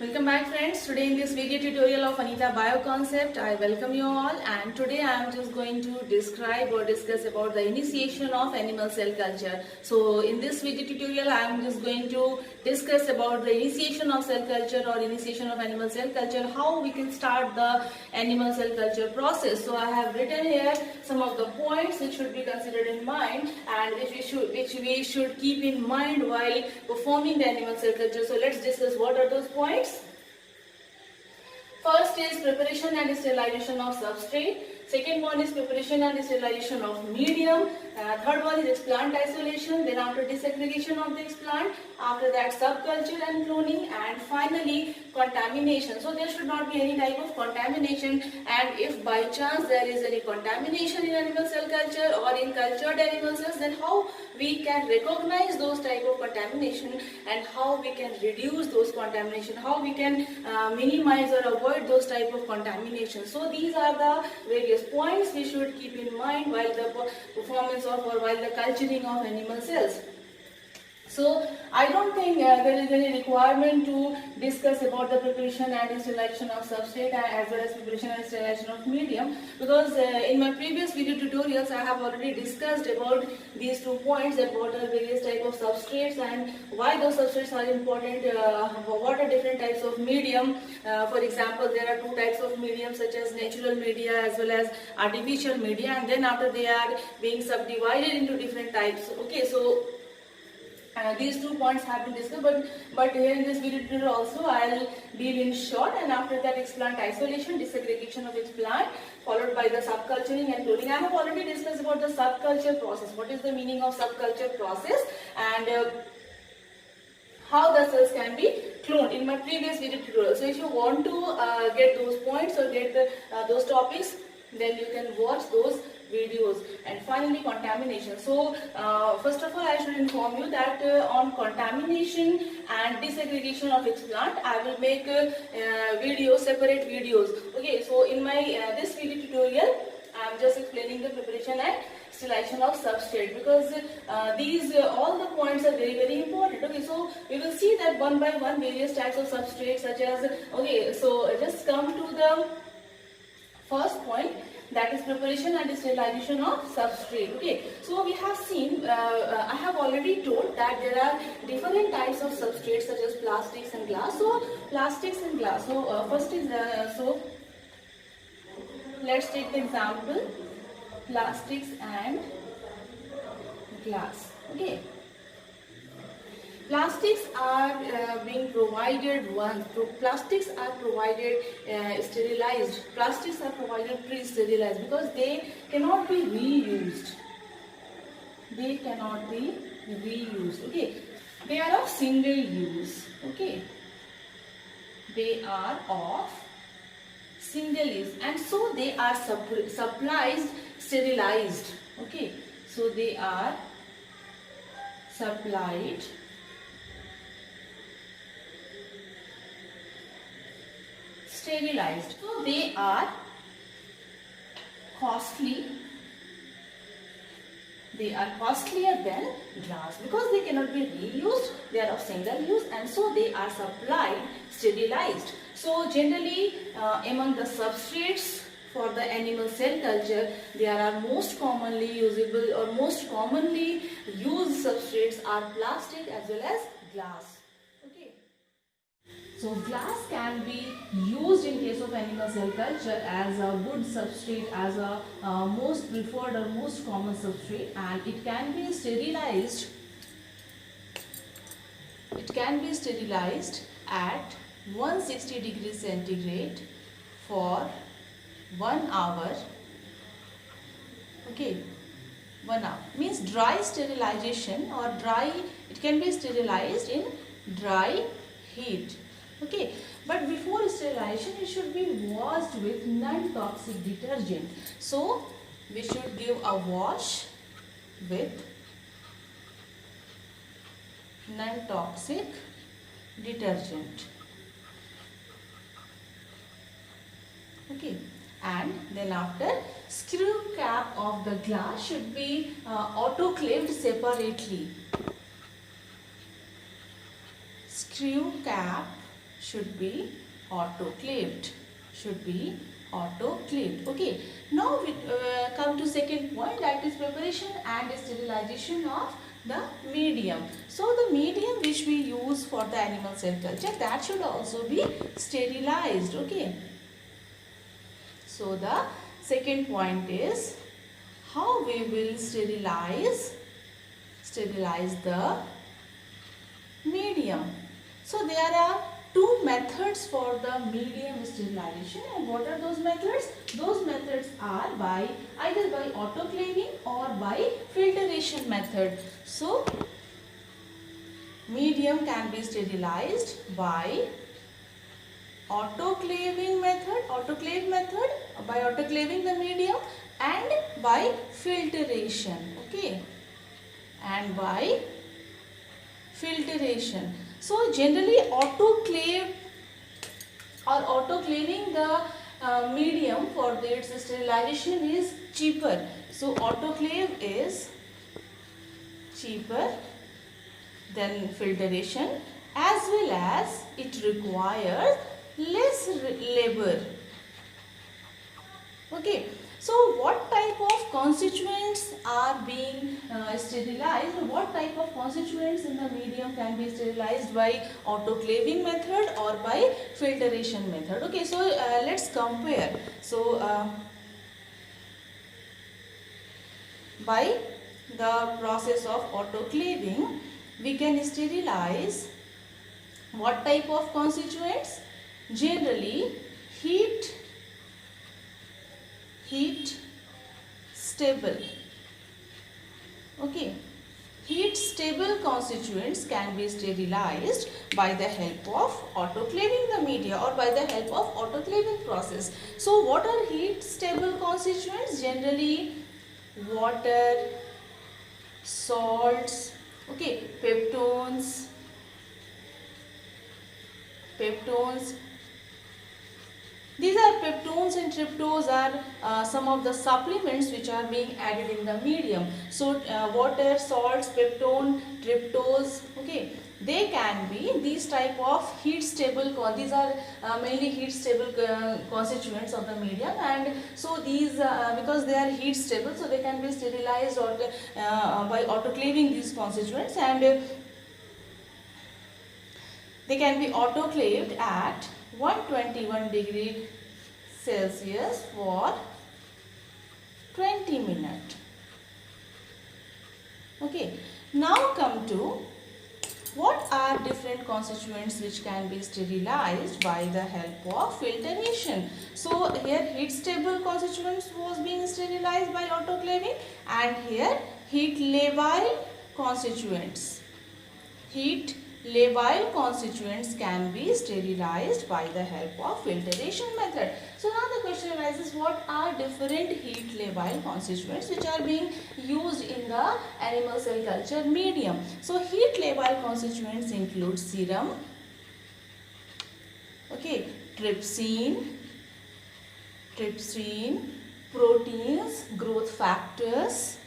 Welcome back friends. Today in this video tutorial of Anita Bioconcept, I welcome you all, and today I am just going to describe or discuss about the initiation of animal cell culture. So in this video tutorial I am just going to discuss about the initiation of cell culture or initiation of animal cell culture, how we can start the animal cell culture process. So I have written here some of the points which should be considered in mind and which we should keep in mind while performing the animal cell culture. So let's discuss what are those points. First is preparation and sterilization of substrate. Second one is preparation and sterilization of medium. Third one is explant isolation. Then after desegregation of the explant. After that subculture and cloning. And finally contamination. So there should not be any type of contamination. And if by chance there is any contamination in animal cell culture or in cultured animal cells, then how we can recognize those type of contamination and how we can reduce those contamination, how we can minimize or avoid those type of contamination. So these are the various points we should keep in mind while the performance of or while the culturing of animal cells. So I don't think there is any requirement to discuss about the preparation and sterilization of substrate as well as preparation and sterilization of medium, because in my previous video tutorials I have already discussed about these 2 points, that what are various type of substrates and why those substrates are important, what are different types of medium. For example, there are 2 types of medium such as natural media as well as artificial media, and then after they are being subdivided into different types. Okay, so these 2 points have been discussed, but here in this video tutorial also I'll deal in short, and after that explant isolation, desegregation of explant, followed by the subculturing and cloning. I have already discussed about the subculture process. What is the meaning of subculture process and how the cells can be cloned in my previous video tutorial. So if you want to get those points or get those topics, then you can watch those videos. And finally contamination. So first of all I should inform you that on contamination and desegregation of explant I will make separate videos. Okay, so in my this video tutorial I am just explaining the preparation and sterilization of substrate, because these all the points are very important. Okay, so we will see that one by one various types of substrates such as, okay, so just come to the first point, that is preparation and sterilization of substrate. Okay, so we have seen, I have already told that there are different types of substrates such as plastics and glass. So plastics and glass. So first is so let's take the example plastics and glass. Okay. Plastics are being provided plastics are provided sterilized. Plastics are provided pre-sterilized because they cannot be reused. They cannot be reused. Okay. They are of single use. Okay. They are of single use, and so they are supplied sterilized. Okay. So they are supplied sterilized. So they are costly. They are costlier than glass because they cannot be reused. They are of single use, and so they are supplied sterilized. So generally among the substrates for the animal cell culture, there are most commonly usable or most commonly used substrates are plastic as well as glass. So glass can be used in case of animal cell culture as a good substrate, as a most preferred or most common substrate, and it can be sterilized. It can be sterilized at 160 degrees centigrade for 1 hour. Okay, 1 hour means dry sterilization or dry. It can be sterilized in dry heat. Okay, but before sterilization it should be washed with non-toxic detergent. So we should give a wash with non-toxic detergent. Okay, and then after, screw cap of the glass should be autoclaved separately. Screw cap should be autoclaved. Should be autoclaved. Okay. Now we come to second point, that is preparation and sterilization of the medium. So the medium which we use for the animal cell culture, that should also be sterilized. Okay. So the second point is how we will sterilize the medium. So there are two methods for the medium sterilization, and what are those methods? Those methods are either by autoclaving or by filtration method. So medium can be sterilized by autoclaving method, by autoclaving the medium, and by filtration. Okay, and by filtration. So generally autoclave or autoclaving the medium for its sterilization is cheaper. So autoclave is cheaper than filtration, as well as it requires less labor. Okay. So what type of constituents are being sterilized? What type of constituents in the medium can be sterilized by autoclaving method or by filtration method? Okay, so let's compare. So by the process of autoclaving, we can sterilize what type of constituents? Generally heat stable. Okay, heat stable constituents can be sterilized by the help of autoclaving the media or by the help of autoclaving process. So what are heat stable constituents? Generally water, salts, okay, peptones. These are peptones and tryptose are some of the supplements which are being added in the medium. So water, salts, peptone, tryptose, okay, they can be these type of heat stable, these are mainly heat stable constituents of the medium, and so these because they are heat stable, so they can be sterilized or by autoclaving these constituents, and they can be autoclaved at 121 degree Celsius for 20 minutes. Okay, now come to what are different constituents which can be sterilized by the help of filtration. So here heat stable constituents was being sterilized by autoclaving, and here heat labile constituents. Heat labile constituents can be sterilized by the help of filtration method. So now the question arises, what are different heat labile constituents which are being used in the animal cell culture medium? So heat labile constituents include serum, okay, trypsin, proteins, growth factors,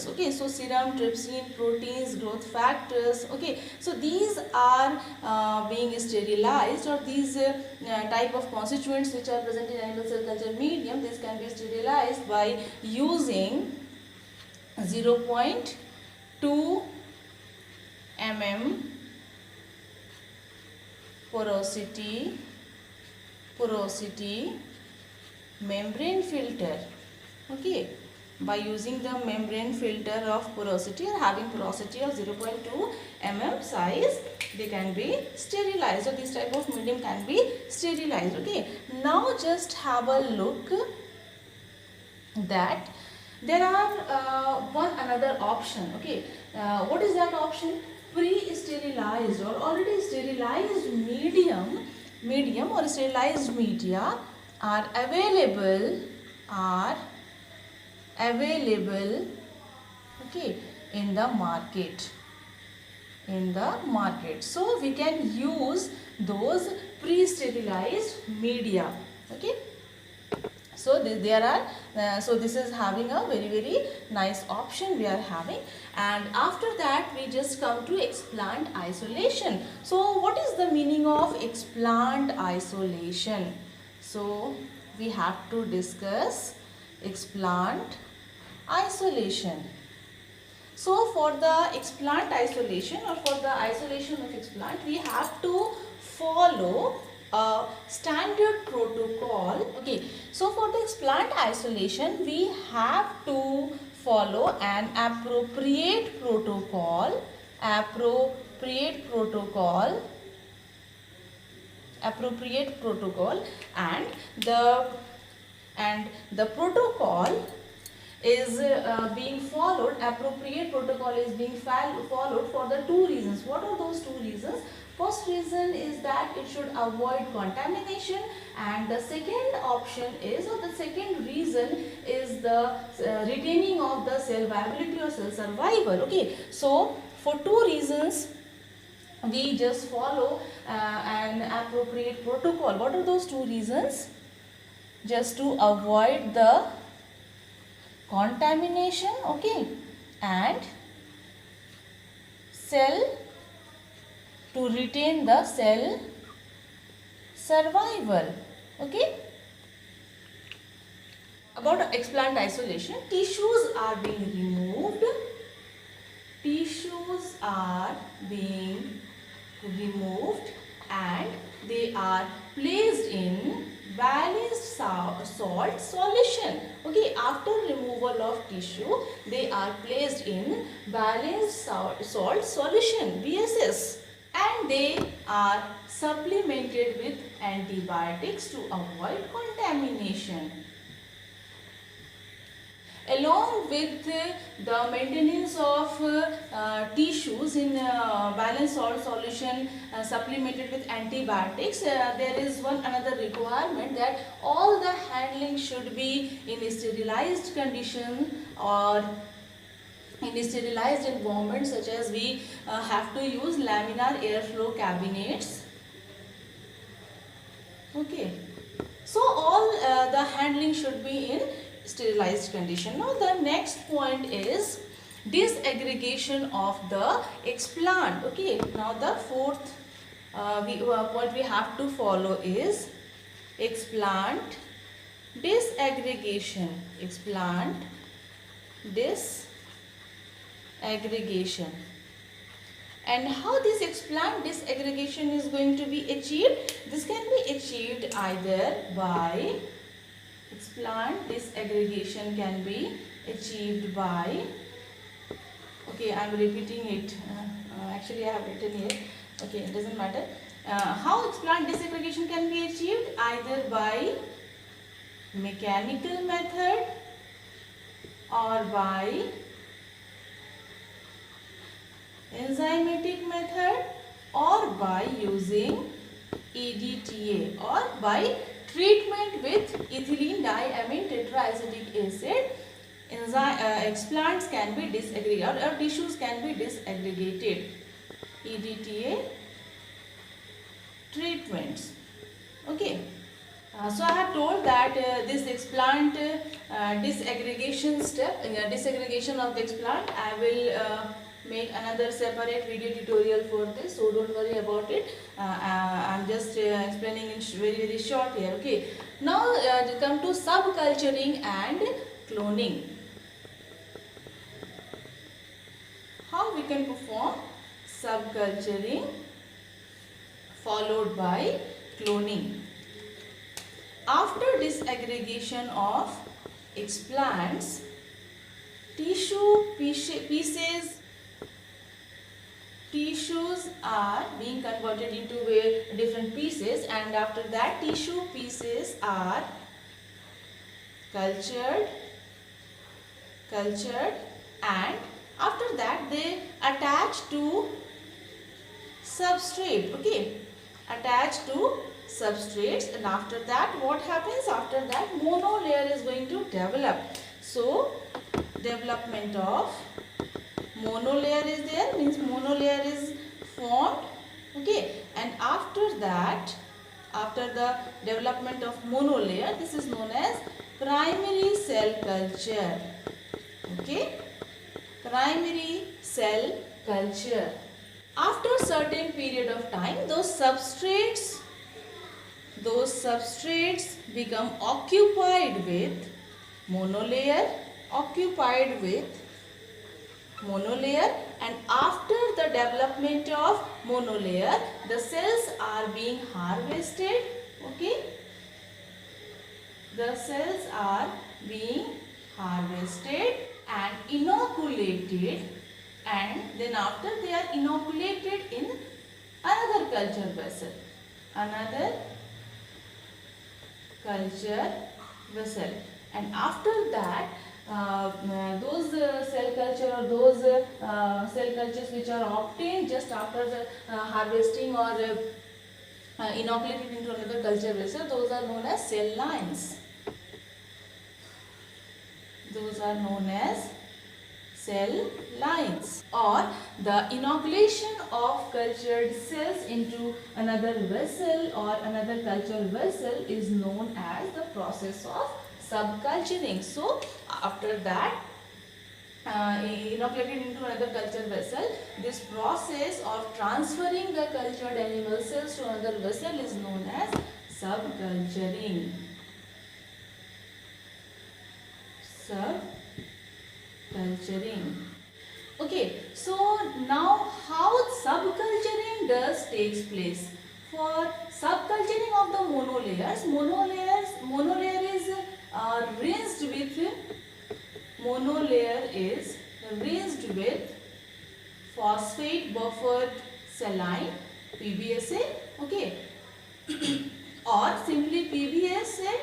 okay, so serum, trypsin, proteins, growth factors, okay, so these are being sterilized, or these type of constituents which are present in animal cell culture medium, this can be sterilized by using 0.2 mm porosity membrane filter, okay, by using the membrane filter of porosity or having porosity of 0.2 mm size, they can be sterilized, or this type of medium can be sterilized. Okay, now just have a look that there are another option. Okay, what is that option? Pre-sterilized or already sterilized medium or sterilized media are available okay, in the market. So we can use those pre-sterilized media. Okay, So there are so this is having a very nice option we are having. And after that we just come to explant isolation. So what is the meaning of explant isolation? So we have to discuss explant isolation. So for the explant isolation, or for the isolation of explant, we have to follow a standard protocol. Okay, so for the explant isolation, we have to follow an appropriate protocol, and the protocol is being followed. Appropriate protocol is being followed for the two reasons. What are those two reasons? First reason is that it should avoid contamination, and the second option is, or the second reason is the retaining of the cell viability or cell survival. Okay, so for two reasons we just follow an appropriate protocol. What are those two reasons? Just to avoid the contamination, okay, and to retain the cell survival. Okay, about explant isolation, tissues are being removed and they are placed in balanced salt solution. Okay, after removal of tissue, they are placed in balanced salt solution, BSS, and they are supplemented with antibiotics to avoid contamination. Along with the maintenance of tissues in balanced salt solution supplemented with antibiotics, there is another requirement that all the handling should be in a sterilized condition or in a sterilized environment, such as we have to use laminar airflow cabinets. Okay, so all the handling should be in sterilized condition. Now the next point is disaggregation of the explant. Okay, now the fourth point we have to follow is explant disaggregation. And how this explant disaggregation is going to be achieved? This can be achieved either by explant disaggregation can be achieved by, okay, I am repeating it, actually I have written here, okay, it doesn't matter. How explant disaggregation can be achieved? Either by mechanical method or by enzymatic method or by using EDTA or by treatment with ethylene diamine tetraacetic acid. Explants can be disaggregated or tissues can be disaggregated. EDTA treatments. Okay. So I have told that this explant disaggregation step, disaggregation of the explant, I will make another separate video tutorial for this, so don't worry about it. I'm just explaining it very short here. Okay, now come to subculturing and cloning. How we can perform subculturing followed by cloning? After disaggregation of explants, tissues are being converted into different pieces, and after that tissue pieces are cultured, and after that they attach to substrate. Okay, attach to substrates, and after that what happens? After that monolayer is going to develop. So development of monolayer is there, means monolayer is formed. Okay, and after that, after the development of monolayer, this is known as primary cell culture. Okay, primary cell culture. After a certain period of time, those substrates become occupied with monolayer, and after the development of monolayer, the cells are being harvested. Okay, the cells are being harvested and inoculated, and then after they are inoculated in another culture vessel, and after that those cell culture or those cell cultures which are obtained just after the harvesting or inoculated into another culture vessel, those are known as cell lines. Those are known as cell lines. Or the inoculation of cultured cells into another vessel or another culture vessel is known as the process of subculturing. So after that inoculated into another culture vessel, this process of transferring the cultured animal cells to another vessel is known as subculturing. Okay, so now how subculturing takes place? For subculturing of the monolayers is rinsed with phosphate buffered saline, PBSA, okay, or simply PBSA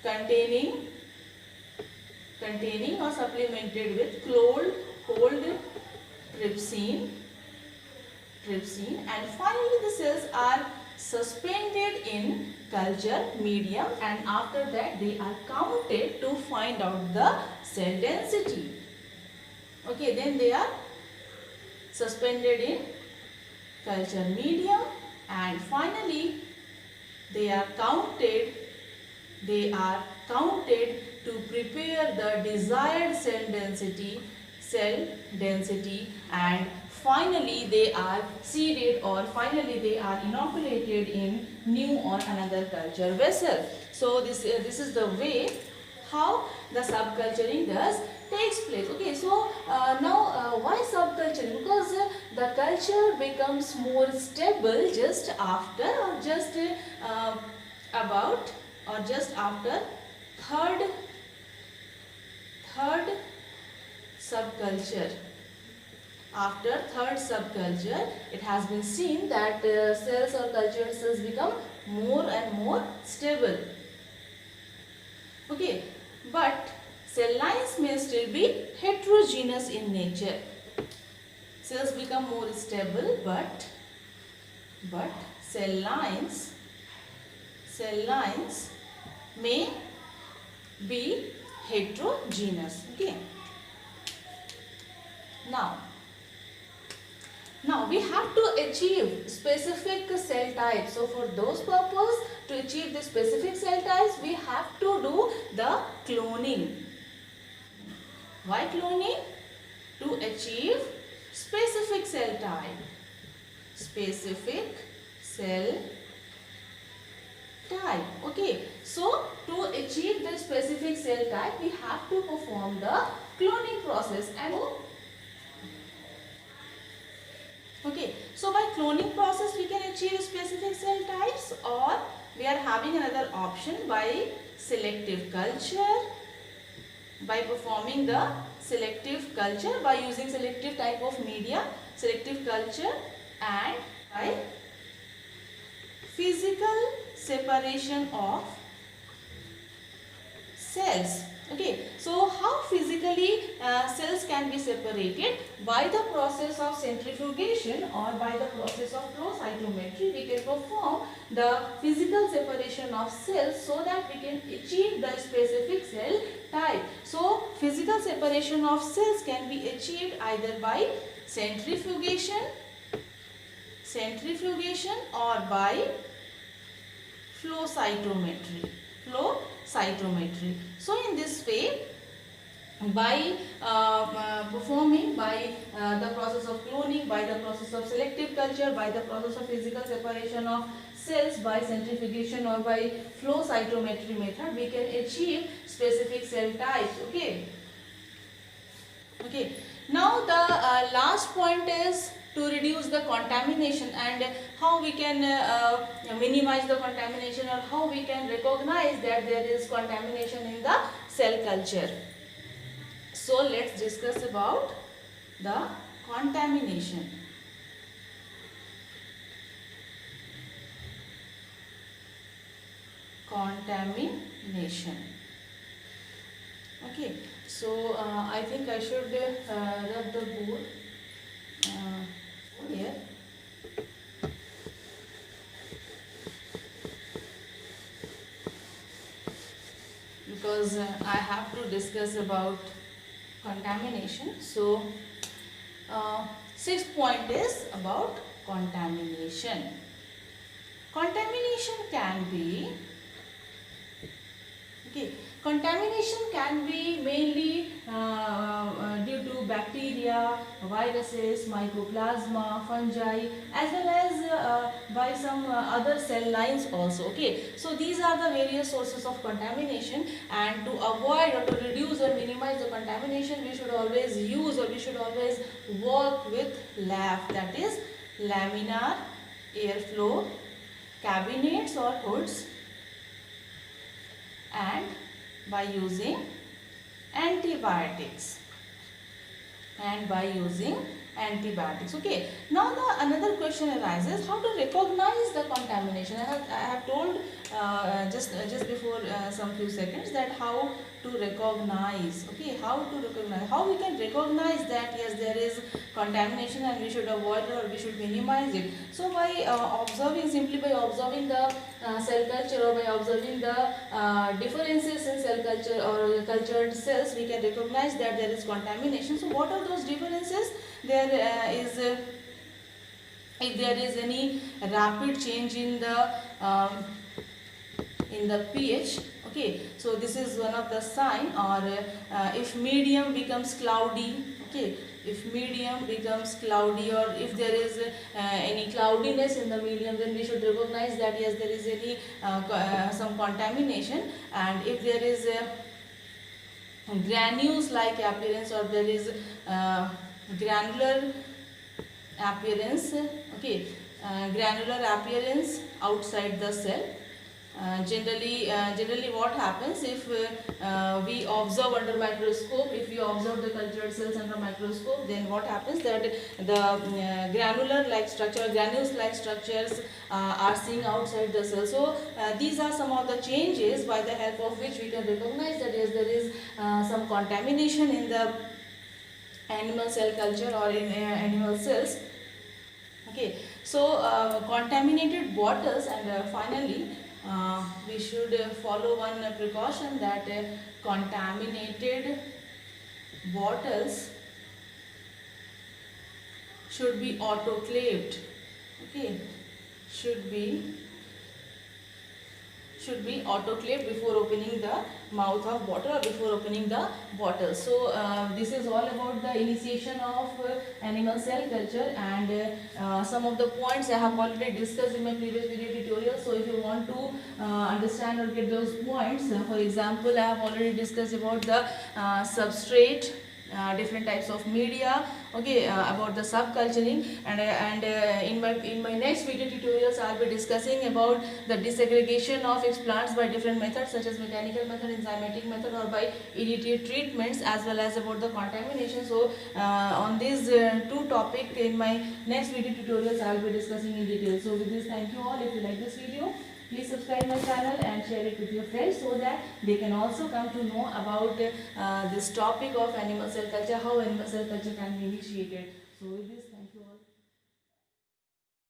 containing or supplemented with cold trypsin, and finally the cells are suspended in culture medium, and after that they are counted to find out the cell density. Okay, then they are suspended in culture medium, and finally they are counted to prepare the desired cell density, and finally they are seeded or finally they are inoculated in new or another culture vessel. So this is the way how the subculturing takes place. Okay, so now why subculturing? Because the culture becomes more stable just after or just about or just after third subculture. After third subculture, it has been seen that cells or cultured cells become more and more stable. Okay, but cell lines may still be heterogeneous in nature. Cells become more stable, but cell lines may be heterogeneous. Okay. Now we have to achieve specific cell types. So for those purpose, to achieve the specific cell types, we have to do the cloning. Why cloning? To achieve specific cell type. Specific cell type. Okay. So to achieve the specific cell type, we have to perform the cloning process. And okay, so by cloning process we can achieve specific cell types, or we are having another option by selective culture, by performing the selective culture by using selective type of media, selective culture, and by physical separation of cells. Okay, so how physically cells can be separated? By the process of centrifugation or by the process of flow cytometry, we can perform the physical separation of cells so that we can achieve the specific cell type. So physical separation of cells can be achieved either by centrifugation or by flow cytometry. flow cytometry. So in this way, by performing by the process of cloning, by the process of selective culture, by the process of physical separation of cells, by centrifugation or by flow cytometry method, we can achieve specific cell types. Okay. Now the last point is to reduce the contamination, and how we can minimize the contamination, or how we can recognize that there is contamination in the cell culture. So let's discuss about the contamination. Contamination. Okay, so I think I should rub the board here. Because I have to discuss about contamination. So sixth point is about contamination. Contamination can be contamination can be mainly due to bacteria, viruses, mycoplasma, fungi, as well as by some other cell lines also. Okay, so these are the various sources of contamination, and to avoid or to reduce or minimize the contamination, we should always use, or we should always work with LAF, that is laminar airflow cabinets or hoods, and by using antibiotics. Okay, now the another question arises, how to recognize the contamination. I have told just before some few seconds that how to recognize. Okay, how we can recognize that yes, there is contamination and we should avoid it or we should minimize it. So by simply by observing the cell culture, or by observing the differences in cell culture or cultured cells, we can recognize that there is contamination. So what are those differences? There is if there is any rapid change in the pH. Okay, so this is one of the sign. Or if medium becomes cloudy. Okay, if medium becomes cloudy, or if there is any cloudiness in the medium, then we should recognize that yes, there is any some contamination. And if there is granules like appearance, or there is granular appearance, okay, granular appearance outside the cell. Generally what happens, if we observe under microscope, if we observe the cultured cells under microscope, then what happens that the granular like structure, granules like structures are seen outside the cell. So these are some of the changes by the help of which we can recognize that yes, there is some contamination in the animal cell culture or in animal cells. Okay, so contaminated bottles, and finally we should follow one precaution, that contaminated bottles should be autoclaved. Okay, should be autoclaved before opening the mouth of bottle, or before opening the bottle. So this is all about the initiation of animal cell culture, and some of the points I have already discussed in my previous video tutorial. So if you want to understand or get those points, for example, I have already discussed about the substrate, different types of media, okay, about the subculturing, and in my next video tutorials I'll be discussing about the disaggregation of explants by different methods, such as mechanical method, enzymatic method, or by EDTA treatments, as well as about the contamination. So on these two topics in my next video tutorials I'll be discussing in detail. So with this, thank you all. If you like this video, please subscribe my channel and share it with your friends, so that they can also come to know about this topic of animal cell culture, how animal cell culture can be initiated. So with this.